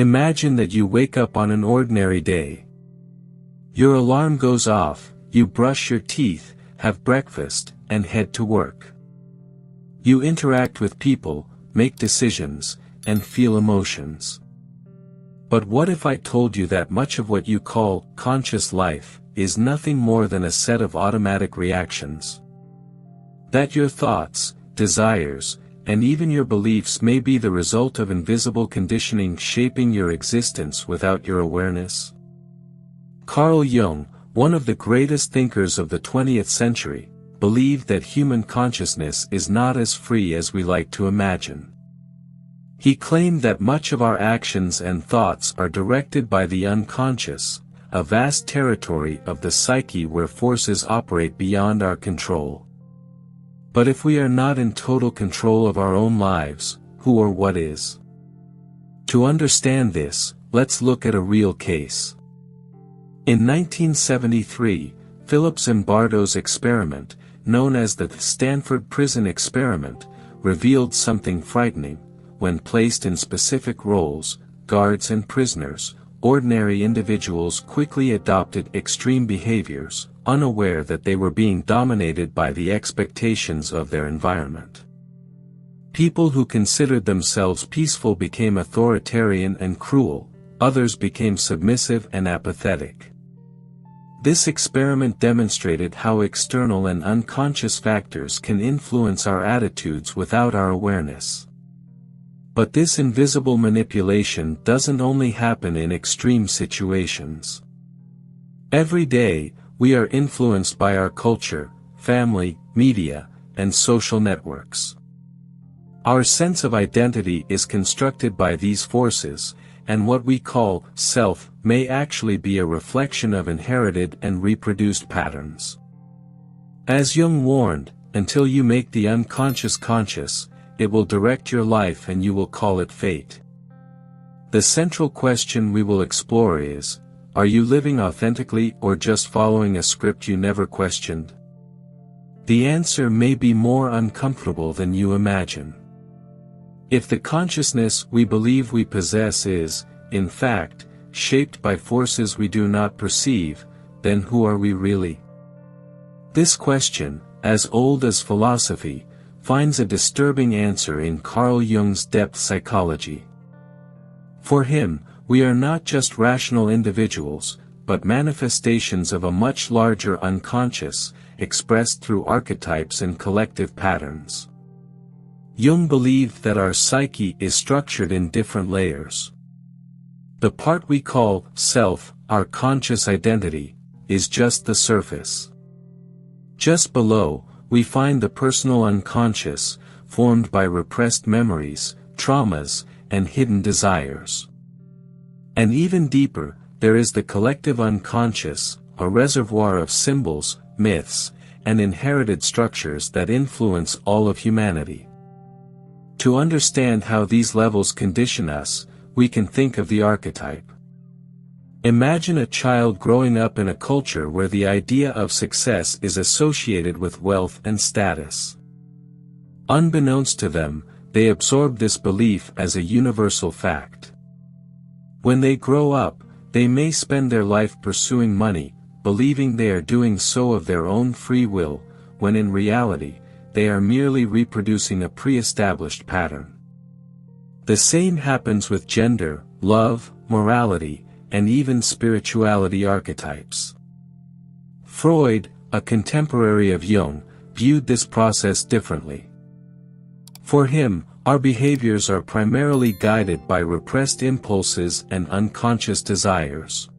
Imagine that you wake up on an ordinary day. Your alarm goes off, you brush your teeth, have breakfast, and head to work. You interact with people, make decisions, and feel emotions. But what if I told you that much of what you call conscious life is nothing more than a set of automatic reactions? That your thoughts, desires, and even your beliefs may be the result of invisible conditioning shaping your existence without your awareness? Carl Jung, one of the greatest thinkers of the 20th century, believed that human consciousness is not as free as we like to imagine. He claimed that much of our actions and thoughts are directed by the unconscious, a vast territory of the psyche where forces operate beyond our control. But if we are not in total control of our own lives, who or what is? To understand this, let's look at a real case. In 1973, Philip Zimbardo's experiment, known as the Stanford Prison Experiment, revealed something frightening. When placed in specific roles, guards and prisoners, ordinary individuals quickly adopted extreme behaviors, unaware that they were being dominated by the expectations of their environment. People who considered themselves peaceful became authoritarian and cruel, others became submissive and apathetic. This experiment demonstrated how external and unconscious factors can influence our attitudes without our awareness. But this invisible manipulation doesn't only happen in extreme situations. Every day, we are influenced by our culture, family, media, and social networks. Our sense of identity is constructed by these forces, and what we call self may actually be a reflection of inherited and reproduced patterns. As Jung warned, until you make the unconscious conscious, it will direct your life and you will call it fate. The central question we will explore is, are you living authentically or just following a script you never questioned? The answer may be more uncomfortable than you imagine. If the consciousness we believe we possess is, in fact, shaped by forces we do not perceive, then who are we really? This question, as old as philosophy, finds a disturbing answer in Carl Jung's depth psychology. For him, we are not just rational individuals, but manifestations of a much larger unconscious, expressed through archetypes and collective patterns. Jung believed that our psyche is structured in different layers. The part we call self, our conscious identity, is just the surface. Just below, we find the personal unconscious, formed by repressed memories, traumas, and hidden desires. And even deeper, there is the collective unconscious, a reservoir of symbols, myths, and inherited structures that influence all of humanity. To understand how these levels condition us, we can think of the archetype. Imagine a child growing up in a culture where the idea of success is associated with wealth and status. Unbeknownst to them, they absorb this belief as a universal fact. When they grow up, they may spend their life pursuing money, believing they are doing so of their own free will, when in reality, they are merely reproducing a pre-established pattern. The same happens with gender, love, morality, and even spirituality archetypes. Freud, a contemporary of Jung, viewed this process differently. For him, our behaviors are primarily guided by repressed impulses and unconscious desires.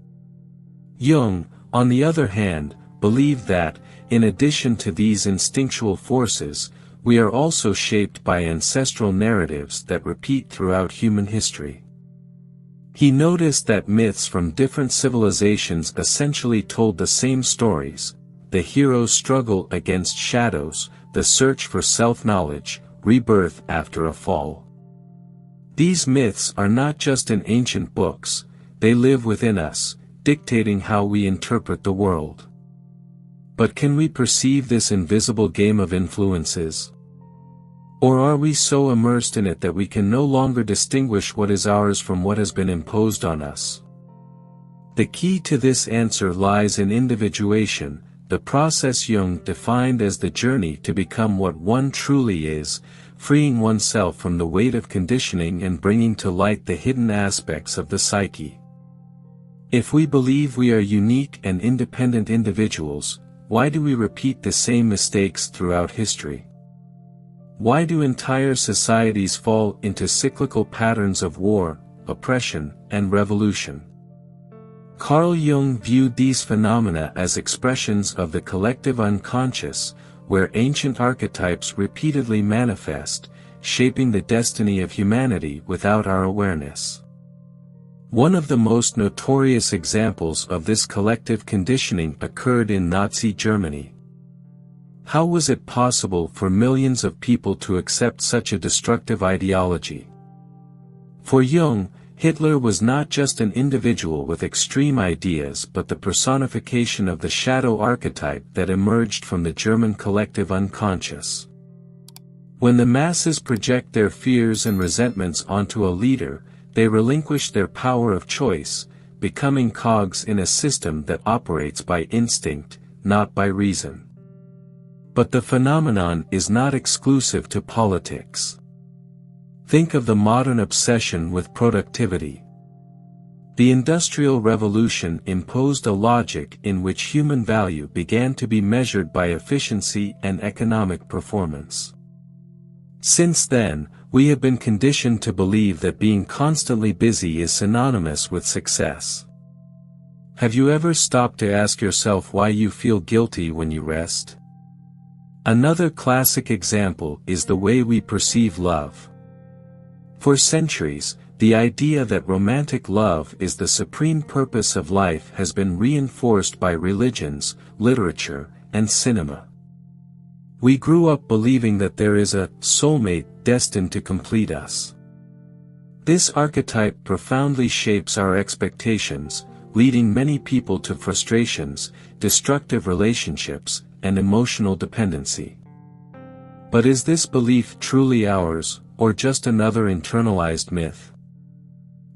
Jung, on the other hand, believed that, in addition to these instinctual forces, we are also shaped by ancestral narratives that repeat throughout human history. He noticed that myths from different civilizations essentially told the same stories: the hero's struggle against shadows, the search for self-knowledge, rebirth after a fall. These myths are not just in ancient books, they live within us, dictating how we interpret the world. But can we perceive this invisible game of influences? Or are we so immersed in it that we can no longer distinguish what is ours from what has been imposed on us? The key to this answer lies in individuation, the process Jung defined as the journey to become what one truly is, freeing oneself from the weight of conditioning and bringing to light the hidden aspects of the psyche. If we believe we are unique and independent individuals, why do we repeat the same mistakes throughout history? Why do entire societies fall into cyclical patterns of war, oppression, and revolution? Carl Jung viewed these phenomena as expressions of the collective unconscious, where ancient archetypes repeatedly manifest, shaping the destiny of humanity without our awareness. One of the most notorious examples of this collective conditioning occurred in Nazi Germany. How was it possible for millions of people to accept such a destructive ideology? For Jung, Hitler was not just an individual with extreme ideas but the personification of the shadow archetype that emerged from the German collective unconscious. When the masses project their fears and resentments onto a leader, they relinquish their power of choice, becoming cogs in a system that operates by instinct, not by reason. But the phenomenon is not exclusive to politics. Think of the modern obsession with productivity. The Industrial Revolution imposed a logic in which human value began to be measured by efficiency and economic performance. Since then, we have been conditioned to believe that being constantly busy is synonymous with success. Have you ever stopped to ask yourself why you feel guilty when you rest? Another classic example is the way we perceive love. For centuries, the idea that romantic love is the supreme purpose of life has been reinforced by religions, literature, and cinema. We grew up believing that there is a soulmate destined to complete us. This archetype profoundly shapes our expectations, leading many people to frustrations, destructive relationships, and emotional dependency. But is this belief truly ours, or just another internalized myth?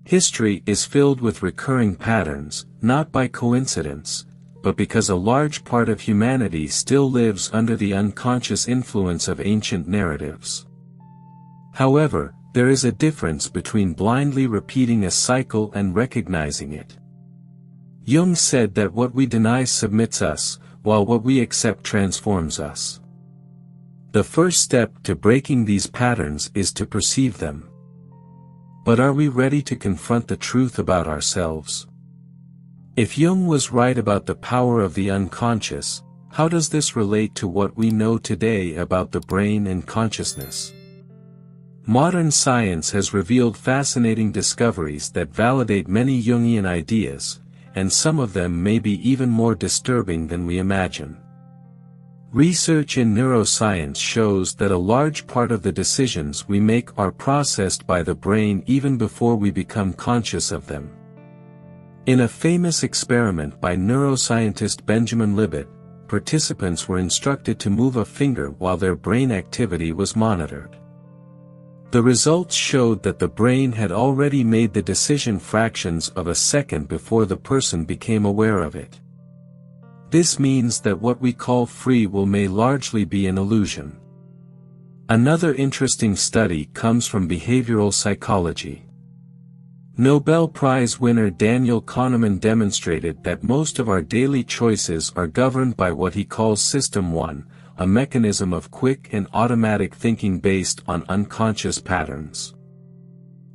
History is filled with recurring patterns, not by coincidence, but because a large part of humanity still lives under the unconscious influence of ancient narratives. However, there is a difference between blindly repeating a cycle and recognizing it. Jung said that what we deny submits us, while what we accept transforms us. The first step to breaking these patterns is to perceive them. But are we ready to confront the truth about ourselves? If Jung was right about the power of the unconscious, how does this relate to what we know today about the brain and consciousness? Modern science has revealed fascinating discoveries that validate many Jungian ideas, and some of them may be even more disturbing than we imagine. Research in neuroscience shows that a large part of the decisions we make are processed by the brain even before we become conscious of them. In a famous experiment by neuroscientist Benjamin Libet, participants were instructed to move a finger while their brain activity was monitored. The results showed that the brain had already made the decision fractions of a second before the person became aware of it. This means that what we call free will may largely be an illusion. Another interesting study comes from behavioral psychology. Nobel Prize winner Daniel Kahneman demonstrated that most of our daily choices are governed by what he calls System 1, a mechanism of quick and automatic thinking based on unconscious patterns.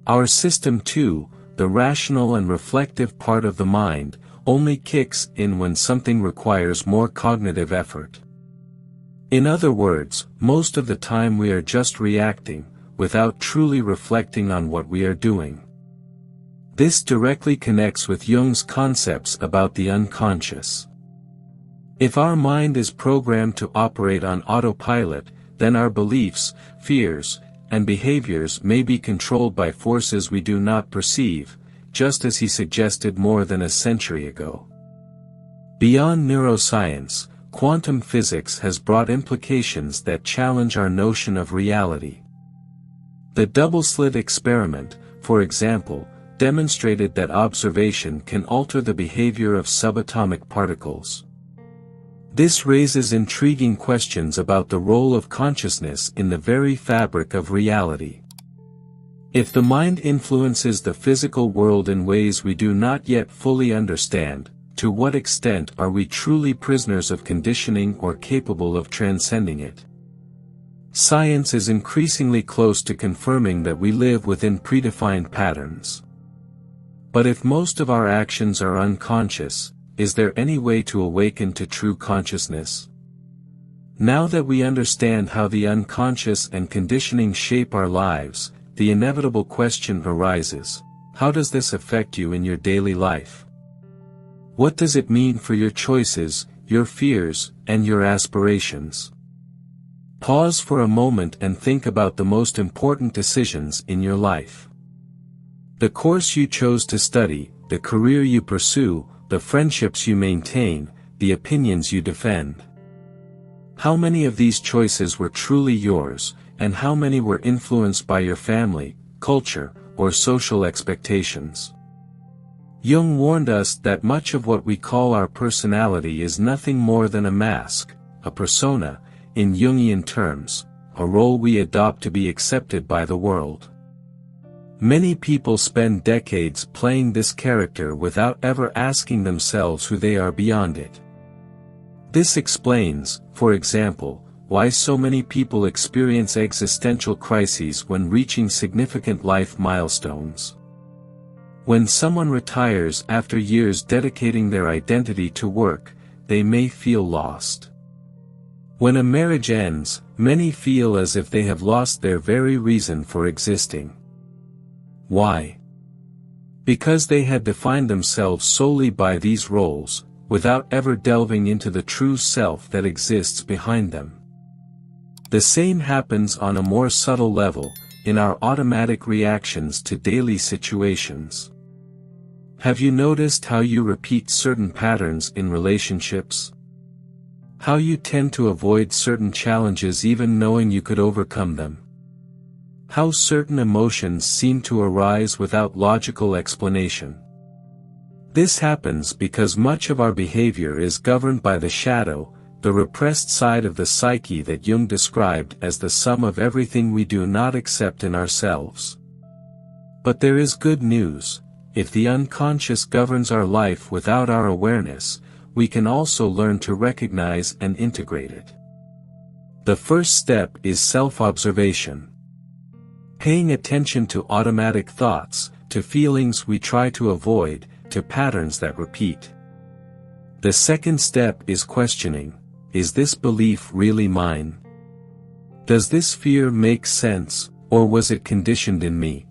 Our System 2, the rational and reflective part of the mind, only kicks in when something requires more cognitive effort. In other words, most of the time we are just reacting, without truly reflecting on what we are doing. This directly connects with Jung's concepts about the unconscious. If our mind is programmed to operate on autopilot, then our beliefs, fears, and behaviors may be controlled by forces we do not perceive, just as he suggested more than a century ago. Beyond neuroscience, quantum physics has brought implications that challenge our notion of reality. The double-slit experiment, for example, demonstrated that observation can alter the behavior of subatomic particles. This raises intriguing questions about the role of consciousness in the very fabric of reality. If the mind influences the physical world in ways we do not yet fully understand, to what extent are we truly prisoners of conditioning or capable of transcending it? Science is increasingly close to confirming that we live within predefined patterns. But if most of our actions are unconscious, is there any way to awaken to true consciousness? Now that we understand how the unconscious and conditioning shape our lives, the inevitable question arises: how does this affect you in your daily life? What does it mean for your choices, your fears, and your aspirations? Pause for a moment and think about the most important decisions in your life. The course you chose to study, the career you pursue, the friendships you maintain, the opinions you defend. How many of these choices were truly yours, and how many were influenced by your family, culture, or social expectations? Jung warned us that much of what we call our personality is nothing more than a mask, a persona, in Jungian terms, a role we adopt to be accepted by the world. Many people spend decades playing this character without ever asking themselves who they are beyond it. This explains, for example, why so many people experience existential crises when reaching significant life milestones. When someone retires after years dedicating their identity to work, they may feel lost. When a marriage ends, many feel as if they have lost their very reason for existing. Why? Because they had defined themselves solely by these roles, without ever delving into the true self that exists behind them. The same happens on a more subtle level, in our automatic reactions to daily situations. Have you noticed how you repeat certain patterns in relationships? How you tend to avoid certain challenges even knowing you could overcome them? How certain emotions seem to arise without logical explanation? This happens because much of our behavior is governed by the shadow, the repressed side of the psyche that Jung described as the sum of everything we do not accept in ourselves. But there is good news: if the unconscious governs our life without our awareness, we can also learn to recognize and integrate it. The first step is self-observation. Paying attention to automatic thoughts, to feelings we try to avoid, to patterns that repeat. The second step is questioning: is this belief really mine? Does this fear make sense, or was it conditioned in me?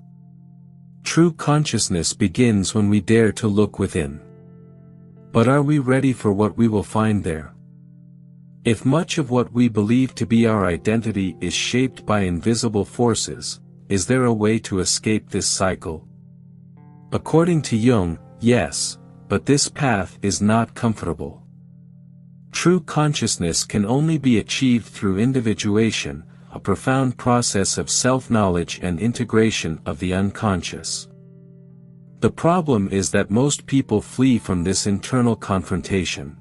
True consciousness begins when we dare to look within. But are we ready for what we will find there? If much of what we believe to be our identity is shaped by invisible forces, is there a way to escape this cycle? According to Jung, yes, but this path is not comfortable. True consciousness can only be achieved through individuation, a profound process of self-knowledge and integration of the unconscious. The problem is that most people flee from this internal confrontation.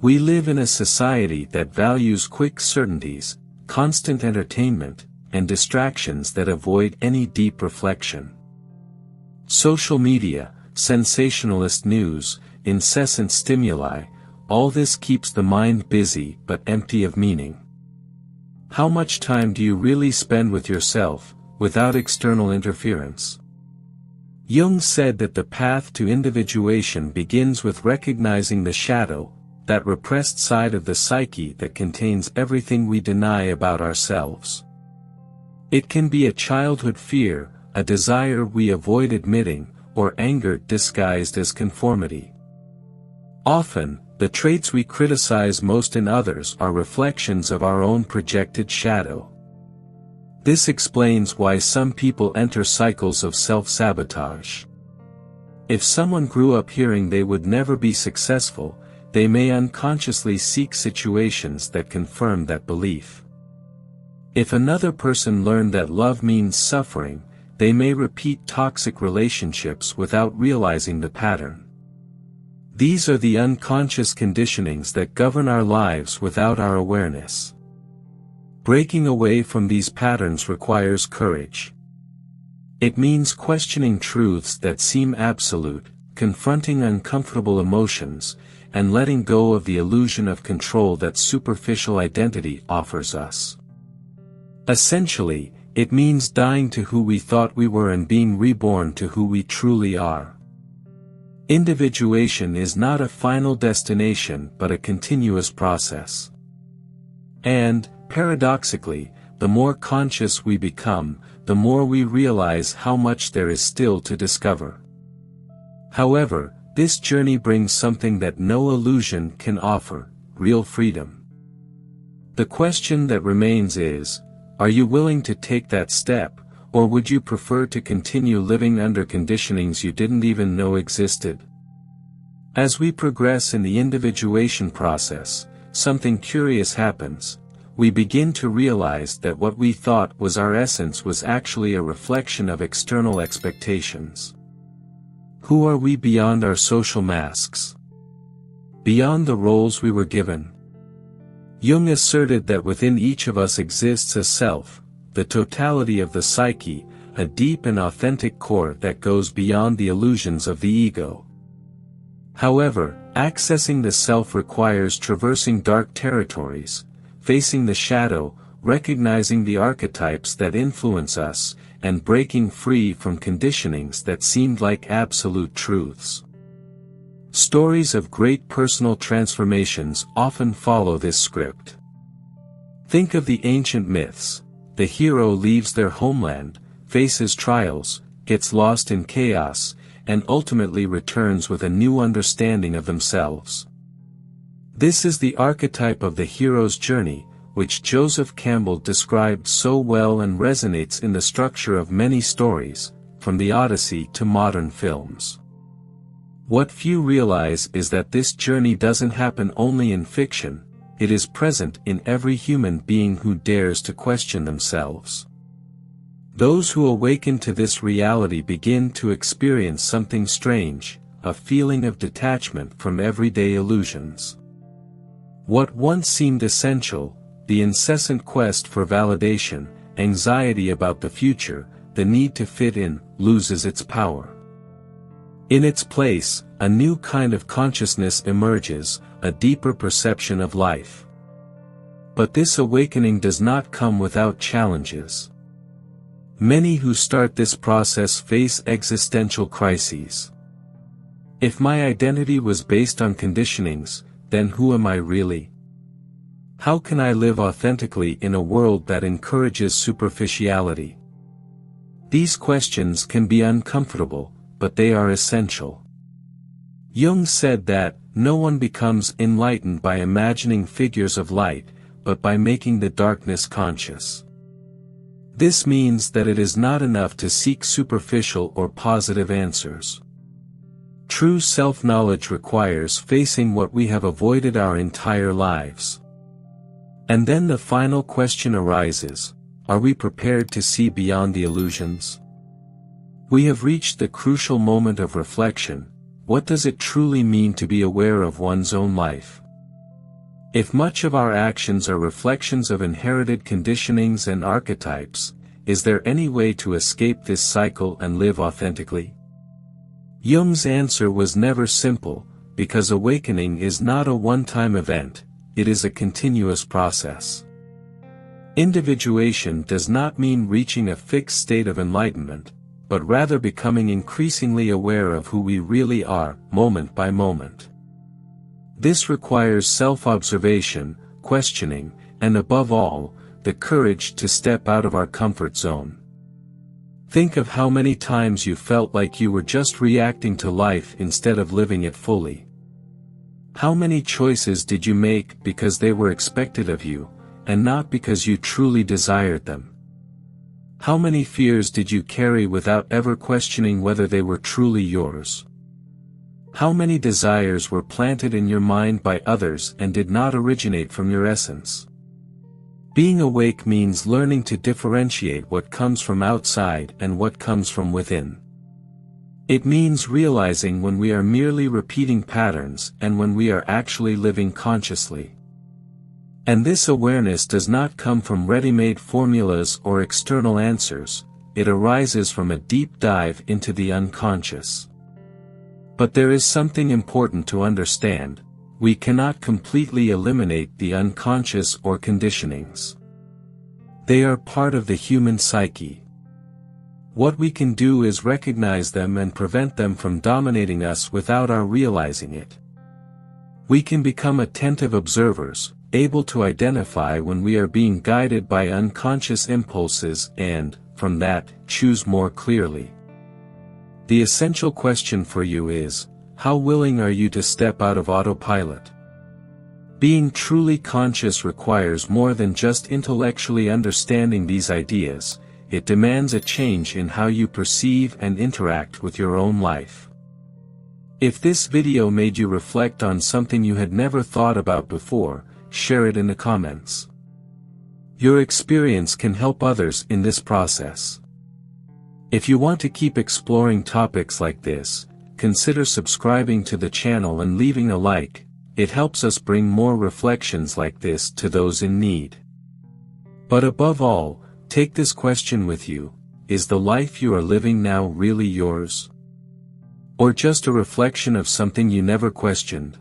We live in a society that values quick certainties, constant entertainment, and distractions that avoid any deep reflection. Social media, sensationalist news, incessant stimuli, all this keeps the mind busy but empty of meaning. How much time do you really spend with yourself, without external interference? Jung said that the path to individuation begins with recognizing the shadow, that repressed side of the psyche that contains everything we deny about ourselves. It can be a childhood fear, a desire we avoid admitting, or anger disguised as conformity. Often, the traits we criticize most in others are reflections of our own projected shadow. This explains why some people enter cycles of self-sabotage. If someone grew up hearing they would never be successful, they may unconsciously seek situations that confirm that belief. If another person learned that love means suffering, they may repeat toxic relationships without realizing the pattern. These are the unconscious conditionings that govern our lives without our awareness. Breaking away from these patterns requires courage. It means questioning truths that seem absolute, confronting uncomfortable emotions, and letting go of the illusion of control that superficial identity offers us. Essentially, it means dying to who we thought we were and being reborn to who we truly are. Individuation is not a final destination but a continuous process. And, paradoxically, the more conscious we become, the more we realize how much there is still to discover. However, this journey brings something that no illusion can offer: real freedom. The question that remains is, are you willing to take that step, or would you prefer to continue living under conditionings you didn't even know existed? As we progress in the individuation process, something curious happens. We begin to realize that what we thought was our essence was actually a reflection of external expectations. Who are we beyond our social masks? Beyond the roles we were given? Jung asserted that within each of us exists a self, the totality of the psyche, a deep and authentic core that goes beyond the illusions of the ego. However, accessing the self requires traversing dark territories, facing the shadow, recognizing the archetypes that influence us, and breaking free from conditionings that seemed like absolute truths. Stories of great personal transformations often follow this script. Think of the ancient myths. The hero leaves their homeland, faces trials, gets lost in chaos, and ultimately returns with a new understanding of themselves. This is the archetype of the hero's journey, which Joseph Campbell described so well and resonates in the structure of many stories, from the Odyssey to modern films. What few realize is that this journey doesn't happen only in fiction, it is present in every human being who dares to question themselves. Those who awaken to this reality begin to experience something strange, a feeling of detachment from everyday illusions. What once seemed essential, the incessant quest for validation, anxiety about the future, the need to fit in, loses its power. In its place, a new kind of consciousness emerges, a deeper perception of life. But this awakening does not come without challenges. Many who start this process face existential crises. If my identity was based on conditionings, then who am I really? How can I live authentically in a world that encourages superficiality? These questions can be uncomfortable, but they are essential. Jung said that, no one becomes enlightened by imagining figures of light, but by making the darkness conscious. This means that it is not enough to seek superficial or positive answers. True self-knowledge requires facing what we have avoided our entire lives. And then the final question arises, are we prepared to see beyond the illusions? We have reached the crucial moment of reflection. What does it truly mean to be aware of one's own life? If much of our actions are reflections of inherited conditionings and archetypes, is there any way to escape this cycle and live authentically? Jung's answer was never simple, because awakening is not a one-time event, it is a continuous process. Individuation does not mean reaching a fixed state of enlightenment, but rather becoming increasingly aware of who we really are, moment by moment. This requires self-observation, questioning, and above all, the courage to step out of our comfort zone. Think of how many times you felt like you were just reacting to life instead of living it fully. How many choices did you make because they were expected of you, and not because you truly desired them? How many fears did you carry without ever questioning whether they were truly yours? How many desires were planted in your mind by others and did not originate from your essence? Being awake means learning to differentiate what comes from outside and what comes from within. It means realizing when we are merely repeating patterns and when we are actually living consciously. And this awareness does not come from ready-made formulas or external answers, it arises from a deep dive into the unconscious. But there is something important to understand: we cannot completely eliminate the unconscious or conditionings. They are part of the human psyche. What we can do is recognize them and prevent them from dominating us without our realizing it. We can become attentive observers, able to identify when we are being guided by unconscious impulses and, from that, choose more clearly. The essential question for you is, how willing are you to step out of autopilot? Being truly conscious requires more than just intellectually understanding these ideas, it demands a change in how you perceive and interact with your own life. If this video made you reflect on something you had never thought about before, share it in the comments. Your experience can help others in this process. If you want to keep exploring topics like this, consider subscribing to the channel and leaving a like. It helps us bring more reflections like this to those in need. But above all, take this question with you: is the life you are living now really yours? Or just a reflection of something you never questioned?